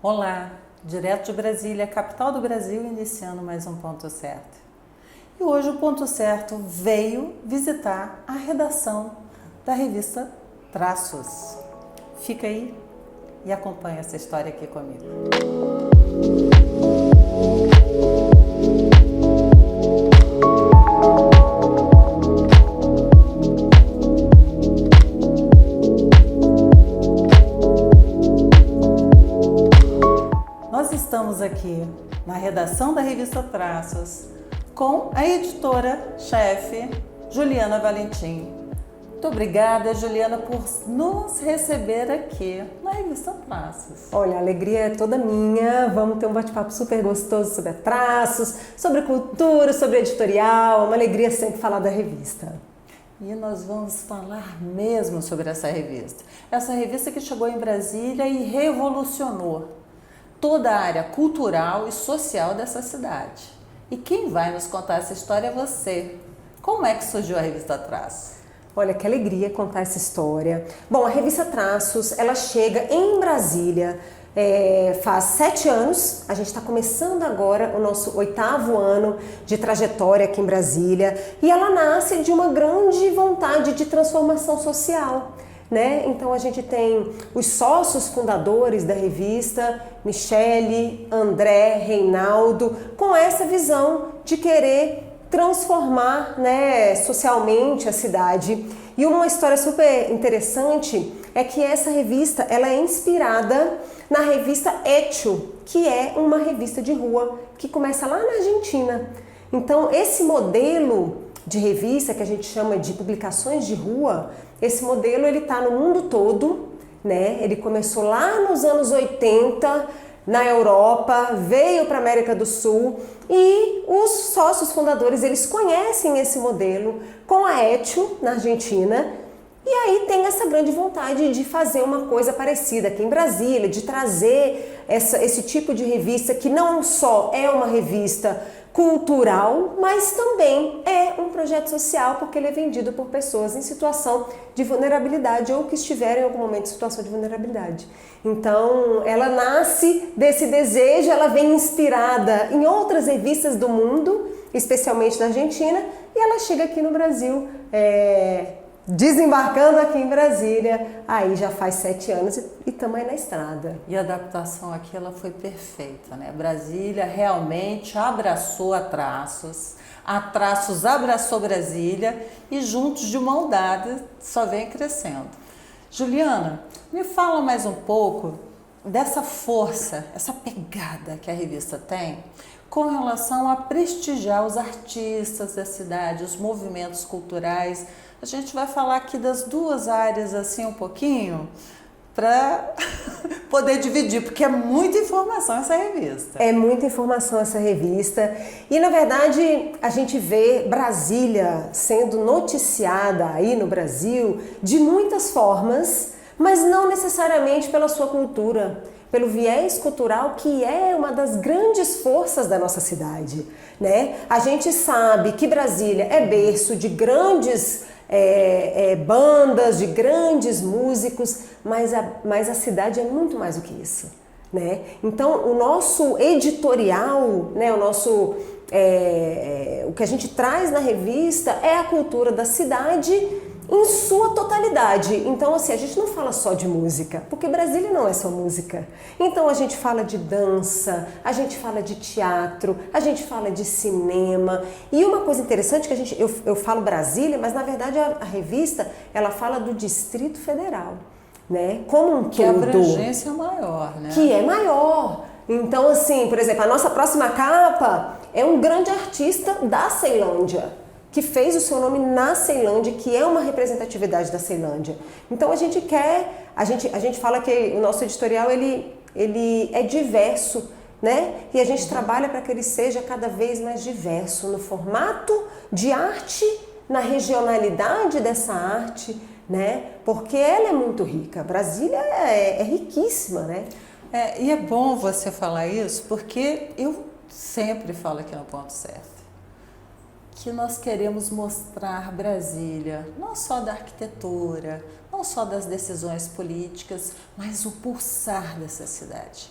Olá, direto de Brasília, capital do Brasil, iniciando mais um Ponto Certo. E hoje o Ponto Certo veio visitar a redação da revista Traços. Fica aí e acompanha essa história aqui comigo. Nós estamos aqui na redação da revista Traços com a editora-chefe Juliana Valentim. Muito obrigada, Juliana, por nos receber aqui na revista Traços. Olha, a alegria é toda minha. Vamos ter um bate-papo super gostoso sobre traços, sobre cultura, sobre editorial. É uma alegria sempre falar da revista. E nós vamos falar mesmo sobre essa revista. Essa revista que chegou em Brasília e revolucionou toda a área cultural e social dessa cidade. E quem vai nos contar essa história é você. Como é que surgiu a revista Traços? Olha, que alegria contar essa história. Bom, a revista Traços, ela chega em Brasília faz 7 anos. A gente está começando agora o nosso 8º ano de trajetória aqui em Brasília. E ela nasce de uma grande vontade de transformação social. Né? Então a gente tem os sócios fundadores da revista, Michele, André, Reinaldo, com essa visão de querer transformar, né, socialmente a cidade. E uma história super interessante é que essa revista ela é inspirada na revista Etio, que é uma revista de rua que começa lá na Argentina. Então esse modelo de revista que a gente chama de publicações de rua, esse modelo ele está no mundo todo, né? Ele começou lá nos anos 80 na Europa, veio para a América do Sul e os sócios fundadores eles conhecem esse modelo com a Etio na Argentina e aí tem essa grande vontade de fazer uma coisa parecida aqui em Brasília, de trazer esse tipo de revista que não só é uma revista cultural, mas também é um projeto social porque ele é vendido por pessoas em situação de vulnerabilidade ou que estiverem em algum momento em situação de vulnerabilidade. Então, ela nasce desse desejo, ela vem inspirada em outras revistas do mundo, especialmente da Argentina, e ela chega aqui no Brasil, desembarcando aqui em Brasília, aí já faz 7 anos e estamos aí na estrada. E a adaptação aqui ela foi perfeita, né? Brasília realmente abraçou a Traços abraçou Brasília e juntos de mão dada só vem crescendo. Juliana, me fala mais um pouco dessa força, essa pegada que a revista tem com relação a prestigiar os artistas da cidade, os movimentos culturais. A gente vai falar aqui das duas áreas assim um pouquinho para poder dividir, porque é muita informação essa revista. É muita informação essa revista e na verdade a gente vê Brasília sendo noticiada aí no Brasil de muitas formas, mas não necessariamente pela sua cultura, pelo viés cultural que é uma das grandes forças da nossa cidade, né? A gente sabe que Brasília é berço de grandes bandas, de grandes músicos, mas a cidade é muito mais do que isso, né? Então o nosso editorial, né, o que a gente traz na revista é a cultura da cidade em sua totalidade. Então assim, a gente não fala só de música, porque Brasília não é só música. Então a gente fala de dança, a gente fala de teatro, a gente fala de cinema. E uma coisa interessante que eu falo Brasília, mas na verdade a revista ela fala do Distrito Federal, né? Como um todo. Que a abrangência é maior, né? Que é maior. Então assim, por exemplo, a nossa próxima capa é um grande artista da Ceilândia, que fez o seu nome na Ceilândia, que é uma representatividade da Ceilândia. Então a gente fala que o nosso editorial ele é diverso, né? E a gente trabalha para que ele seja cada vez mais diverso no formato de arte, na regionalidade dessa arte, né? Porque ela é muito rica. Brasília é riquíssima, né? E é bom você falar isso, porque eu sempre falo aqui no Ponto Certo que nós queremos mostrar Brasília, não só da arquitetura, não só das decisões políticas, mas o pulsar dessa cidade.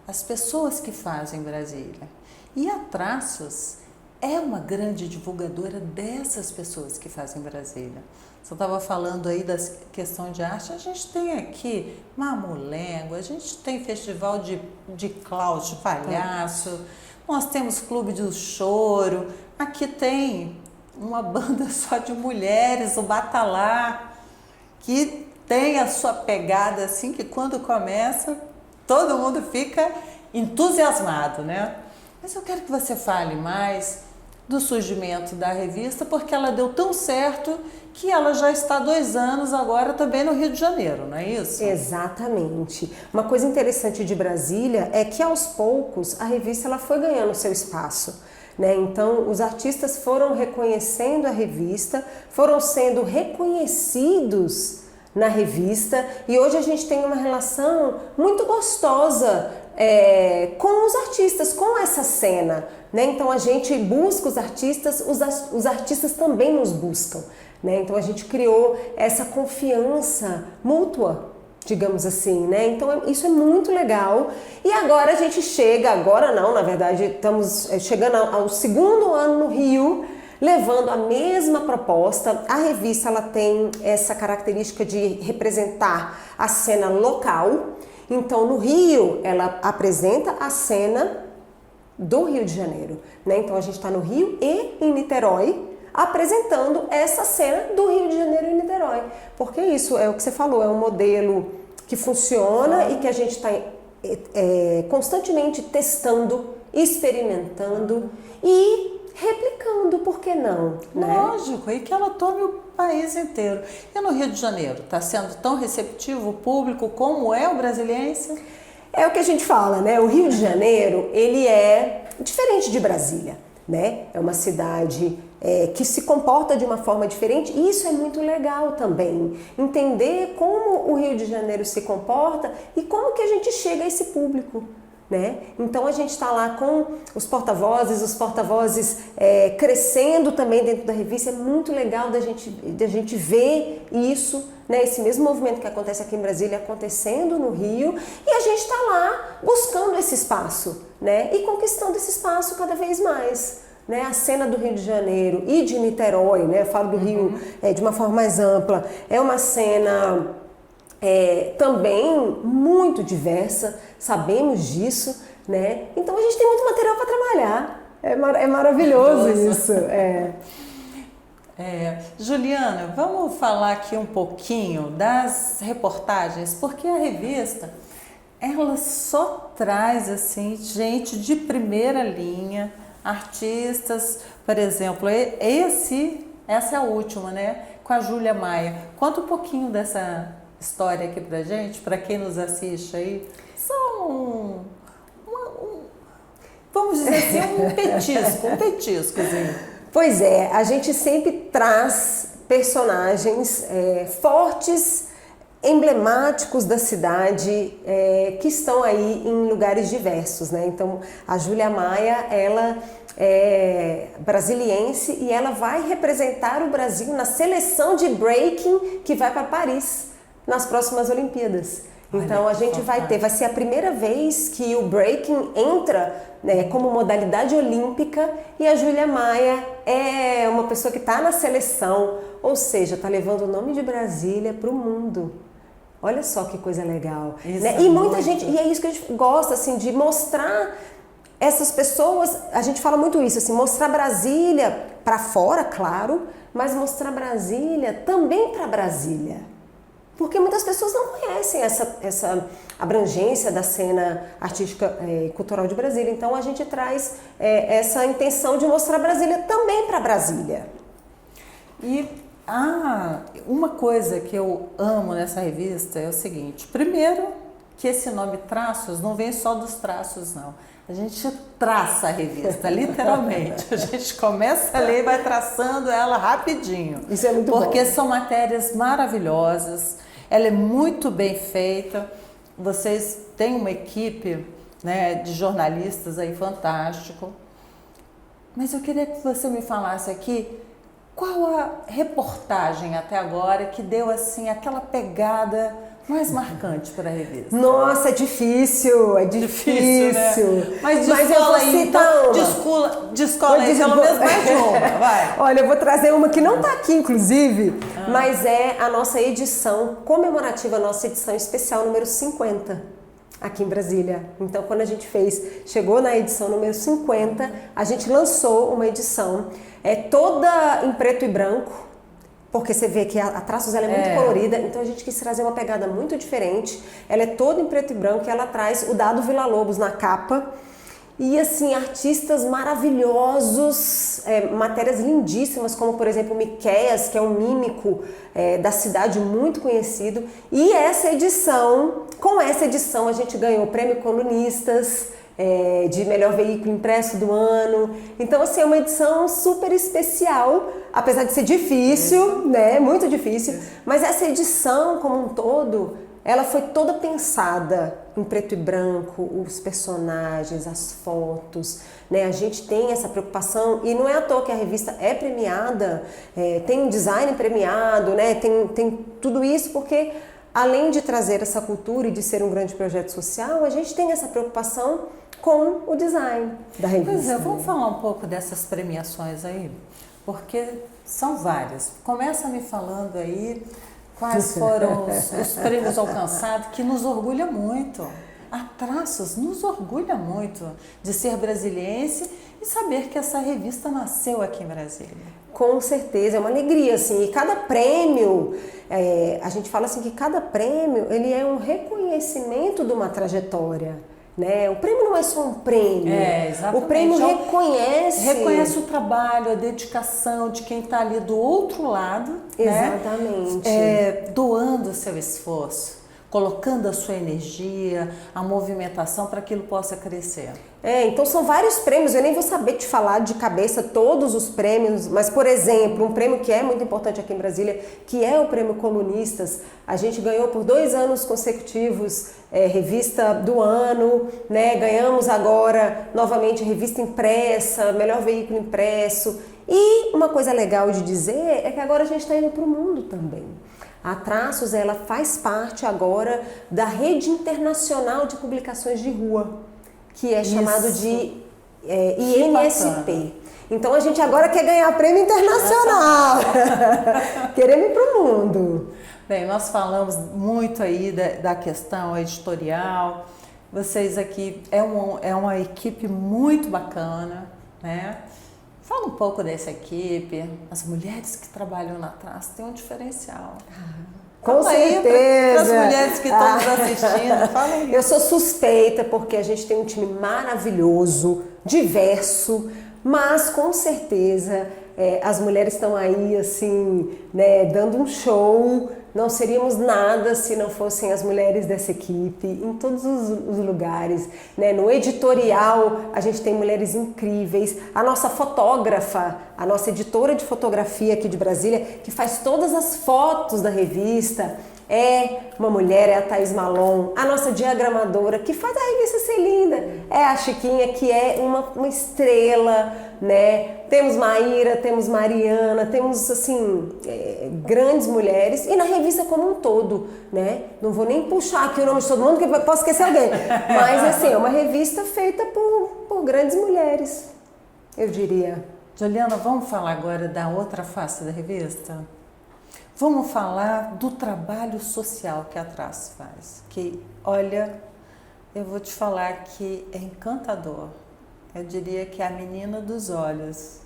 as pessoas que fazem Brasília. E a Traços é uma grande divulgadora dessas pessoas que fazem Brasília. Você estava falando aí da questão de arte, a gente tem aqui Mamulengo, a gente tem festival de Cláudio de palhaço, nós temos Clube do Choro, aqui tem uma banda só de mulheres, o Batalá, que tem a sua pegada assim, que quando começa, todo mundo fica entusiasmado, né? Mas eu quero que você fale mais do surgimento da revista, porque ela deu tão certo que ela já está há 2 anos agora também no Rio de Janeiro, não é isso? Exatamente. Uma coisa interessante de Brasília é que aos poucos a revista ela foi ganhando seu espaço. Né? Então, os artistas foram reconhecendo a revista, foram sendo reconhecidos na revista e hoje a gente tem uma relação muito gostosa com os artistas, com essa cena. Né? Então, a gente busca os artistas, os artistas também nos buscam. Né? Então, a gente criou essa confiança mútua, digamos assim, né? Então isso é muito legal. E agora a gente chega, agora não, na verdade, estamos chegando ao 2º ano no Rio, levando a mesma proposta. A revista ela tem essa característica de representar a cena local. Então no Rio ela apresenta a cena do Rio de Janeiro, né? Então a gente está no Rio e em Niterói, apresentando essa cena do Rio de Janeiro e Niterói. Porque isso é o que você falou, é um modelo que funciona e que a gente está constantemente testando, experimentando e replicando, por que não? Né? Lógico, e que ela tome o país inteiro. E no Rio de Janeiro, está sendo tão receptivo o público como é o brasiliense? É o que a gente fala, né? O Rio de Janeiro, ele é diferente de Brasília, né? É uma cidade que se comporta de uma forma diferente e isso é muito legal também. Entender como o Rio de Janeiro se comporta e como que a gente chega a esse público. Né? Então a gente está lá com os porta-vozes crescendo também dentro da revista. É muito legal da gente ver isso, né? Esse mesmo movimento que acontece aqui em Brasília acontecendo no Rio e a gente está lá buscando esse espaço, né? E conquistando esse espaço cada vez mais. Né? A cena do Rio de Janeiro e de Niterói, né? Eu falo do Rio de uma forma mais ampla, é uma cena também muito diversa, sabemos disso, né? Então a gente tem muito material para trabalhar, é maravilhoso isso. Juliana, vamos falar aqui um pouquinho das reportagens, porque a revista ela só traz assim gente de primeira linha, artistas, por exemplo, essa é a última, né? Com a Júlia Maia. Conta um pouquinho dessa história aqui pra gente, para quem nos assiste aí. Só vamos dizer assim, um petiscozinho. Pois é, a gente sempre traz personagens fortes, emblemáticos da cidade, que estão aí em lugares diversos, né? Então, a Júlia Maia, ela é brasiliense e ela vai representar o Brasil na seleção de breaking que vai para Paris nas próximas Olimpíadas. Então a gente vai ser a primeira vez que o breaking entra, né, como modalidade olímpica e a Júlia Maia é uma pessoa que está na seleção, ou seja, está levando o nome de Brasília para o mundo. Olha só que coisa legal. Né? E muita gente, e é isso que a gente gosta, assim, de mostrar essas pessoas, a gente fala muito isso, assim, mostrar Brasília para fora, claro, mas mostrar Brasília também para Brasília. Porque muitas pessoas não conhecem essa abrangência da cena artística e cultural de Brasília. Então a gente traz essa intenção de mostrar Brasília também para Brasília. E uma coisa que eu amo nessa revista é o seguinte: primeiro, que esse nome Traços não vem só dos traços, não. A gente traça a revista, literalmente. A gente começa a ler e vai traçando ela rapidinho. Isso é muito bom. Porque são matérias maravilhosas, ela é muito bem feita. Vocês têm uma equipe, né, de jornalistas aí fantástico. Mas eu queria que você me falasse aqui qual a reportagem até agora que deu assim aquela pegada mais marcante para a revista? Nossa, é difícil, é difícil. Né? Mas eu vou aí, citar descola aí, pelo menos mais de uma, vai. Olha, eu vou trazer uma que não está aqui, inclusive, mas é a nossa edição comemorativa, a nossa edição especial número 50. Aqui em Brasília. Então, quando a gente chegou na edição número 50, a gente lançou uma edição toda em preto e branco, porque você vê que a Traços ela é muito colorida, então a gente quis trazer uma pegada muito diferente. Ela é toda em preto e branco e ela traz o Dado Villa-Lobos na capa. E assim, artistas maravilhosos, matérias lindíssimas, como por exemplo Miqueias, que é um mímico da cidade muito conhecido. E com essa edição a gente ganhou o Prêmio Colunistas, de melhor veículo impresso do ano. Então assim, é uma edição super especial, apesar de ser difícil, né? Muito difícil. Mas essa edição como um todo, ela foi toda pensada em preto e branco, os personagens, as fotos, né? A gente tem essa preocupação e não é à toa que a revista é premiada, tem um design premiado, né? Tem tudo isso porque além de trazer essa cultura e de ser um grande projeto social, a gente tem essa preocupação com o design da revista. Pois é, vamos falar um pouco dessas premiações aí, porque são várias. Começa me falando aí quais foram os prêmios alcançados, que nos orgulha muito. A Traços nos orgulha muito de ser brasiliense e saber que essa revista nasceu aqui em Brasília. Com certeza, é uma alegria, assim, e cada prêmio, a gente fala assim que cada prêmio, ele é um reconhecimento de uma trajetória, né? O prêmio não é só um prêmio, exatamente. O prêmio reconhece o trabalho, a dedicação de quem está ali do outro lado, exatamente, né? Doando o seu esforço, colocando a sua energia, a movimentação para que aquilo possa crescer. Então são vários prêmios, eu nem vou saber te falar de cabeça todos os prêmios, mas por exemplo, um prêmio que é muito importante aqui em Brasília, que é o Prêmio Colunistas, a gente ganhou por 2 anos consecutivos Revista do Ano, né? Ganhamos agora novamente Revista Impressa, Melhor Veículo Impresso, e uma coisa legal de dizer é que agora a gente está indo para o mundo também. A Traços, ela faz parte agora da Rede Internacional de Publicações de Rua, que é chamado de INSP. Então a gente agora quer ganhar prêmio internacional. Queremos ir para o mundo. Bem, nós falamos muito aí da questão editorial. Vocês aqui é uma equipe muito bacana, né? Fala um pouco dessa equipe. As mulheres que trabalham na Traços têm um diferencial. Com certeza. Para as mulheres que estão nos assistindo, fala aí. Eu sou suspeita porque a gente tem um time maravilhoso, diverso, mas com certeza as mulheres estão aí assim, né, dando um show. Não seríamos nada se não fossem as mulheres dessa equipe, em todos os lugares, né? No editorial, a gente tem mulheres incríveis. A nossa fotógrafa, a nossa editora de fotografia aqui de Brasília, que faz todas as fotos da revista, é uma mulher, é a Thaís Malon. A nossa diagramadora, que faz a revista ser linda, é a Chiquinha, que é uma estrela, né? Temos Maíra, temos Mariana, temos assim grandes mulheres, e na revista como um todo, né? Não vou nem puxar aqui o nome de todo mundo, que posso esquecer alguém, mas assim, é uma revista feita por grandes mulheres, eu diria. Juliana, vamos falar agora da outra face da revista? Vamos falar do trabalho social que a Traços faz, que, olha, eu vou te falar que é encantador. Eu diria que é a menina dos olhos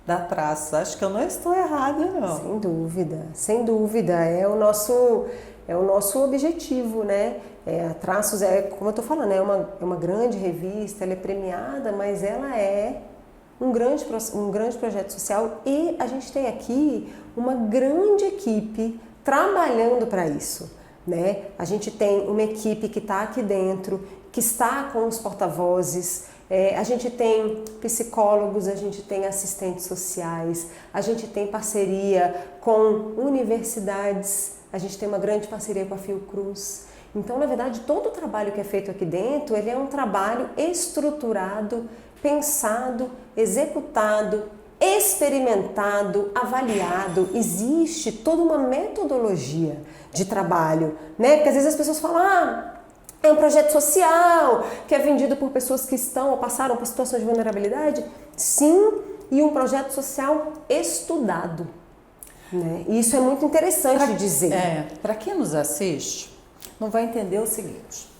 da Traços. Acho que eu não estou errada, não. Sem dúvida, sem dúvida. É o nosso objetivo, né? A Traços como eu estou falando, é uma grande revista, ela é premiada, mas ela é um grande projeto social e a gente tem aqui uma grande equipe trabalhando para isso, né? A gente tem uma equipe que está aqui dentro, que está com os porta-vozes, a gente tem psicólogos, a gente tem assistentes sociais, a gente tem parceria com universidades, a gente tem uma grande parceria com a Fiocruz. Então, na verdade, todo o trabalho que é feito aqui dentro, ele é um trabalho estruturado, pensado, executado experimentado, avaliado, existe toda uma metodologia de trabalho, né? Porque às vezes as pessoas falam, é um projeto social que é vendido por pessoas que estão ou passaram por situações de vulnerabilidade. Sim, e um projeto social estudado, né? E isso é muito interessante de dizer. Para quem nos assiste, não vai entender o seguinte.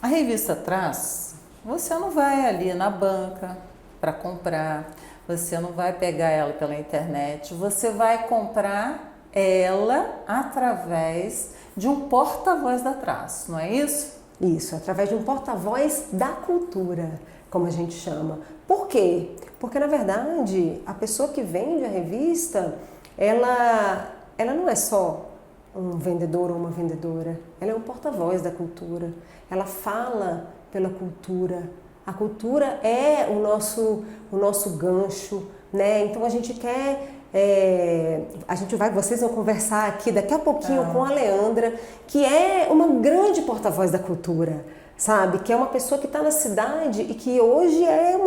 A revista Traços, você não vai ali na banca para comprar, você não vai pegar ela pela internet, você vai comprar ela através de um porta-voz da Traços, não é isso? Isso, através de um porta-voz da cultura, como a gente chama. Por quê? Porque, na verdade, a pessoa que vende a revista, ela não é só um vendedor ou uma vendedora, ela é um porta-voz da cultura, ela fala pela cultura. A cultura é o nosso gancho, né? Então a gente quer, vocês vão conversar aqui daqui a pouquinho com a Leandra, que é uma grande porta-voz da cultura, sabe? Que é uma pessoa que está na cidade e que hoje é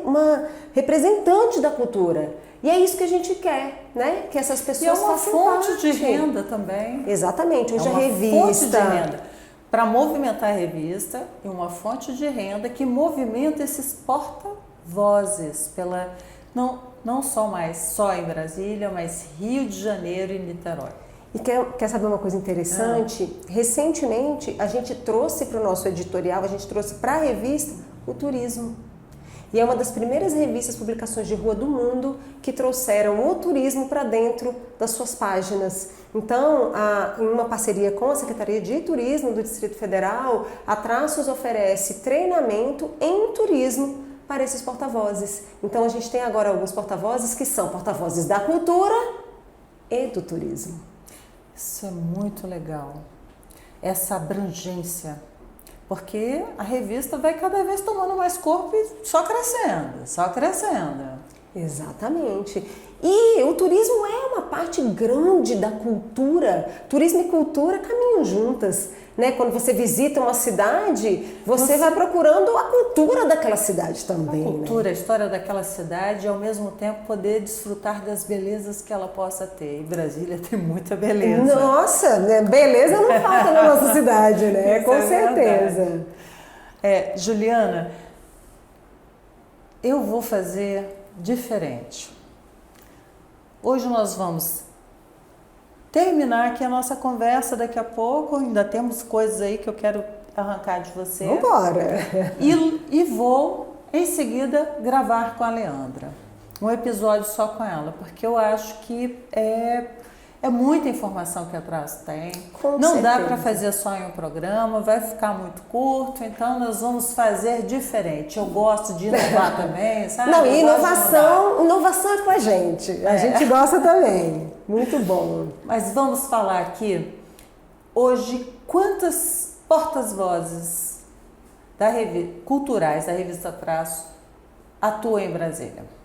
uma representante da cultura. E é isso que a gente quer, né? Que essas pessoas façam parte. E é uma fonte de renda também. Exatamente, hoje é uma a revista... fonte de renda. Para movimentar a revista e uma fonte de renda que movimenta esses porta-vozes pela não só em Brasília, mas Rio de Janeiro e Niterói. E quer saber uma coisa interessante? Recentemente a gente trouxe para o nosso editorial, a gente trouxe para a revista o turismo. E é uma das primeiras revistas, publicações de rua do mundo que trouxeram o turismo para dentro das suas páginas. Então, em uma parceria com a Secretaria de Turismo do Distrito Federal, a Traços oferece treinamento em turismo para esses porta-vozes. Então, a gente tem agora alguns porta-vozes que são porta-vozes da cultura e do turismo. Isso é muito legal, essa abrangência. Porque a revista vai cada vez tomando mais corpo e só crescendo, só crescendo. Exatamente. E o turismo é uma parte grande da cultura. Turismo e cultura caminham juntas, né? Quando você visita uma cidade, você vai procurando a cultura daquela cidade também. A cultura, né? A história daquela cidade e ao mesmo tempo poder desfrutar das belezas que ela possa ter. E Brasília tem muita beleza. Nossa, né? Beleza não falta na nossa cidade, né? Isso com certeza. Juliana, eu vou fazer diferente. Hoje nós vamos terminar aqui a nossa conversa daqui a pouco. Ainda temos coisas aí que eu quero arrancar de você. Vambora! E vou, em seguida, gravar com a Leandra. Um episódio só com ela, porque eu acho que é muita informação que a Traços tem. Não dá para fazer só em um programa, vai ficar muito curto, então nós vamos fazer diferente. Eu gosto de inovar também, sabe? Não, e inovação é com a gente. A gente gosta também. Muito bom. Mas vamos falar aqui hoje quantas portas-vozes culturais da revista Traços atuam em Brasília.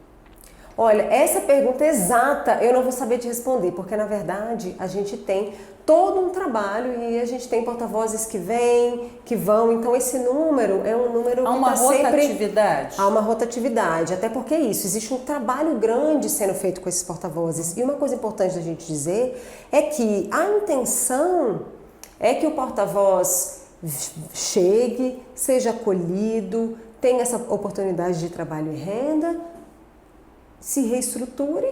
Olha, essa pergunta exata eu não vou saber te responder, porque na verdade a gente tem todo um trabalho e a gente tem porta-vozes que vêm, que vão, então esse número é um número que há uma rotatividade. Há uma rotatividade, até porque é isso, existe um trabalho grande sendo feito com esses porta-vozes. E uma coisa importante da gente dizer é que a intenção é que o porta-voz chegue, seja acolhido, tenha essa oportunidade de trabalho e renda, se reestruture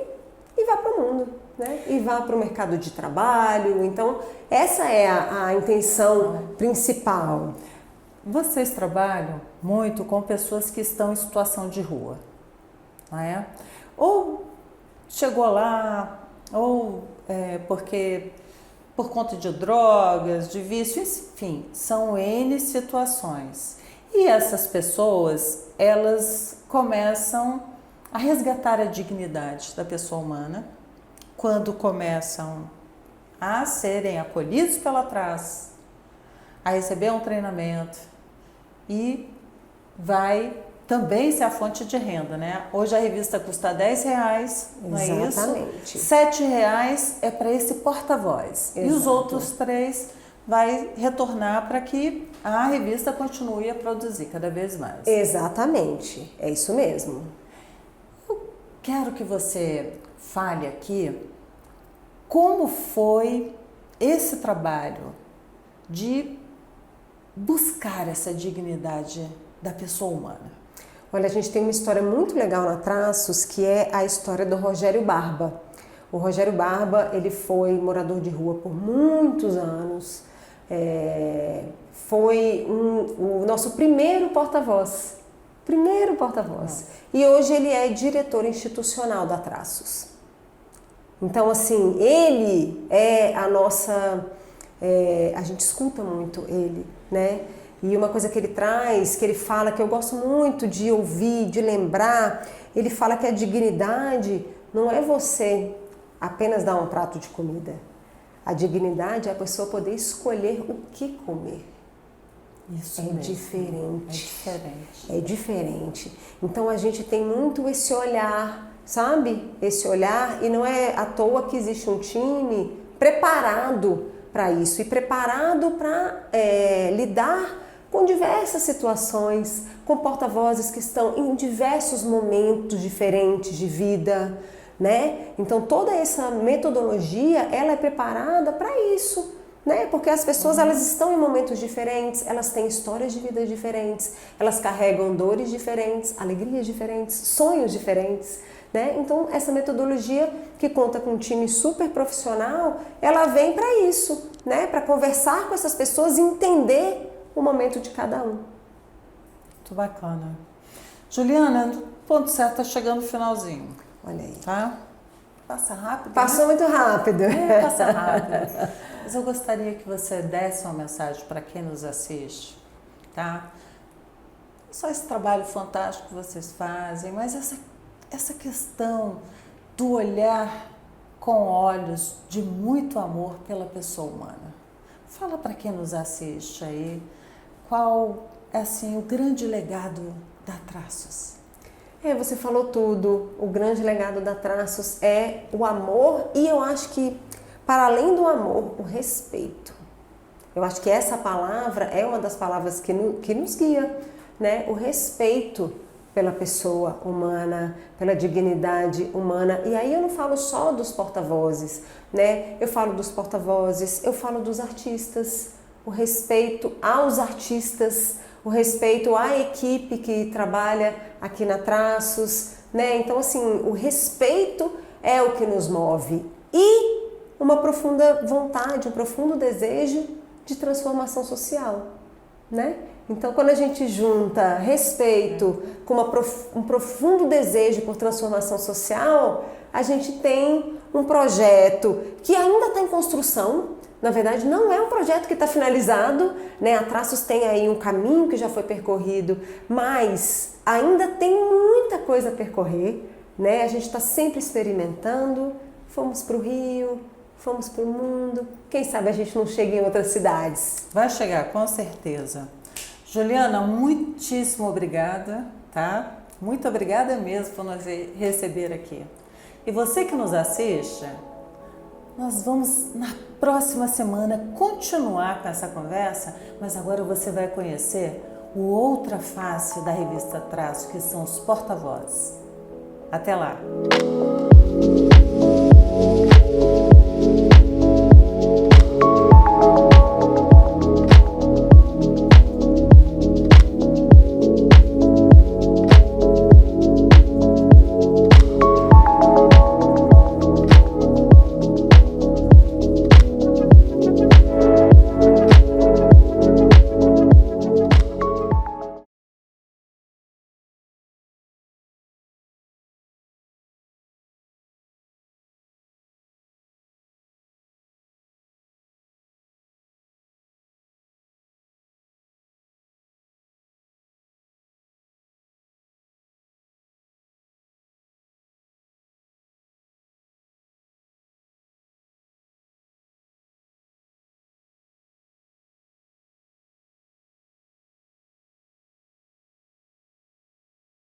e vá para o mundo, né? E vá para o mercado de trabalho. Então, essa é a intenção principal. Vocês trabalham muito com pessoas que estão em situação de rua, não é? Ou chegou lá, ou porque por conta de drogas, de vício, enfim, são N situações. E essas pessoas, elas começam a resgatar a dignidade da pessoa humana quando começam a serem acolhidos pela Traços, a receber um treinamento e vai também ser a fonte de renda, né? Hoje a revista custa R$10, não é isso? Exatamente. R$7 é para esse porta-voz. E os outros 3 vai retornar para que a revista continue a produzir cada vez mais. Exatamente, é isso mesmo. quero que você fale aqui como foi esse trabalho de buscar essa dignidade da pessoa humana. Olha, a gente tem uma história muito legal na Traços, que é a história do Rogério Barba. O Rogério Barba, ele foi morador de rua por muitos anos, foi o nosso primeiro porta-voz. E hoje ele é diretor institucional da Traços. Então, assim, ele é a nossa... a gente escuta muito ele, né? E uma coisa que ele traz, que ele fala, que eu gosto muito de ouvir, de lembrar, ele fala que a dignidade não é você apenas dar um prato de comida. A dignidade é a pessoa poder escolher o que comer. Isso é mesmo. Diferente. É diferente. Então a gente tem muito esse olhar, sabe? Esse olhar, e não é à toa que existe um time preparado para isso e preparado para lidar com diversas situações, com porta-vozes que estão em diversos momentos diferentes de vida, né? Então toda essa metodologia, ela é preparada para isso, né? Porque as pessoas, elas estão em momentos diferentes, elas têm histórias de vida diferentes, elas carregam dores diferentes, alegrias diferentes, sonhos diferentes, né? Então essa metodologia, que conta com um time super profissional, ela vem para isso, né? Para conversar com essas pessoas e entender o momento de cada um. Muito bacana. Juliana, no ponto certo, está chegando o finalzinho. Olha aí. Tá? Passa rápido. Passou muito rápido. Passa rápido. Mas eu gostaria que você desse uma mensagem para quem nos assiste, tá? Não só esse trabalho fantástico que vocês fazem, mas essa questão do olhar com olhos de muito amor pela pessoa humana. Fala para quem nos assiste aí, qual é assim o grande legado da Traços? Você falou tudo. O grande legado da Traços é o amor, e eu acho que, para além do amor, o respeito. Eu acho que essa palavra é uma das palavras que nos guia, né? O respeito pela pessoa humana, pela dignidade humana. E aí eu não falo só dos porta-vozes, né? Eu falo dos porta-vozes, eu falo dos artistas, o respeito aos artistas, o respeito à equipe que trabalha aqui na Traços, né? Então, assim, o respeito é o que nos move, e uma profunda vontade, um profundo desejo de transformação social, né? Então, quando a gente junta respeito com um profundo desejo por transformação social, a gente tem um projeto que ainda está em construção. Na verdade, não é um projeto que está finalizado, né? A Traços tem aí um caminho que já foi percorrido, mas ainda tem muita coisa a percorrer, né? A gente está sempre experimentando. Fomos para o Rio, fomos para o mundo. Quem sabe a gente não chega em outras cidades. Vai chegar, com certeza. Juliana, muitíssimo obrigada, tá? Muito obrigada mesmo por nos receber aqui. E você que nos assiste, nós vamos na próxima semana continuar com essa conversa, mas agora você vai conhecer o outra face da revista Traços, que são os porta-vozes. Até lá!